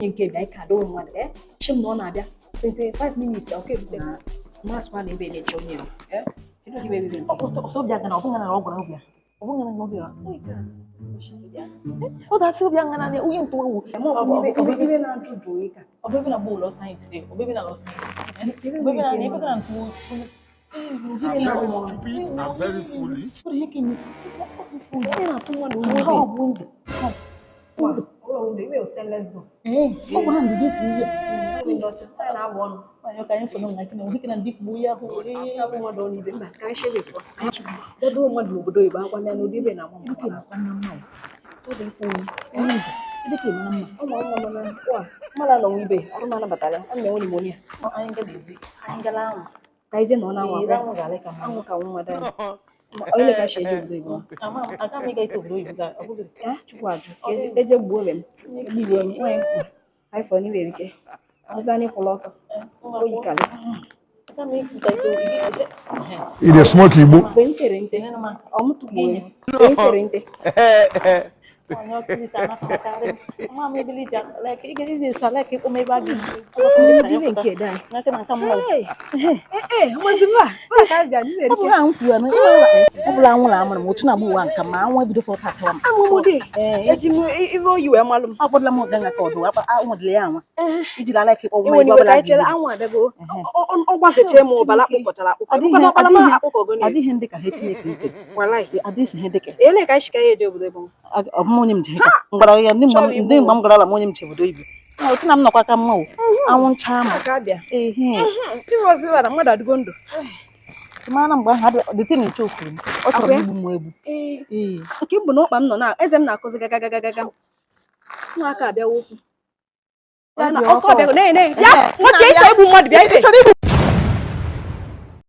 Nke bịa ka do nwa chim no na bịa since 5 minutes okay bute mas ma na ebe na chomi kedu gibe bibe so bịa kana ọbụna na ọgwụ ọbịa ọbụna na ọbịa ọ da-asị ọbịa ngana na onye ntụ ewu ibe na njuju ika ọbịa na bụ ụlọ sayensị ọbịa na ụlọ sayensị ọbịa na ebe na ntụ I'm very foolish. What are you doing? Stainless door. What one did you do? I want. I can't follow like we can deep buya who Don't even back. I share it. That don't want to do it, but when I know they been a woman. To the phone. Mala no ibe. I don't know batala. I'm the only money. I ain't busy. I ain't galang. I didn't know now. I'm a woman. Only I should do. I can't make it to do it. To watch. It's a woman. I found you very gay. I was only for lot. Oh, you can. It is smoky book. Venturante. I'm to be venturante. Mami beli jak like ini select itu bagi. Didn't care die. Nanti nak kamu. What's the matter? What I got you? Aku yang tuan ni. Aku lang lama mau tu nak buang kamar, mau video foto tu. Amu de. Ivo you am malum. Aku dah mau dengar kau tu. Apa aku mau lihat. Ini dah like oh my god. I tell amu ada go. On bahasa cemo balak aku cakap. Aku kan balak aku kau gini. Adi hendak hati ni. Walai. Adi hendak. Ele kau sekaya je boleh bang. Mau ni macam. Ngara yang ni mam ngara lah mau ni macam tu ibu. Aku tu nam nak kau mau. Awon chama. Kabia. Itu masih ada mana ada gondo. Mana mbak ada di sini cukup. Oh terus ibu mau ibu. Mungkin bunuh pam nona. Ezem nak kau segala. Mau kabia wuku. Ya nak kau kabia. Ne. Ya. Mau dia cari ibu mau dia.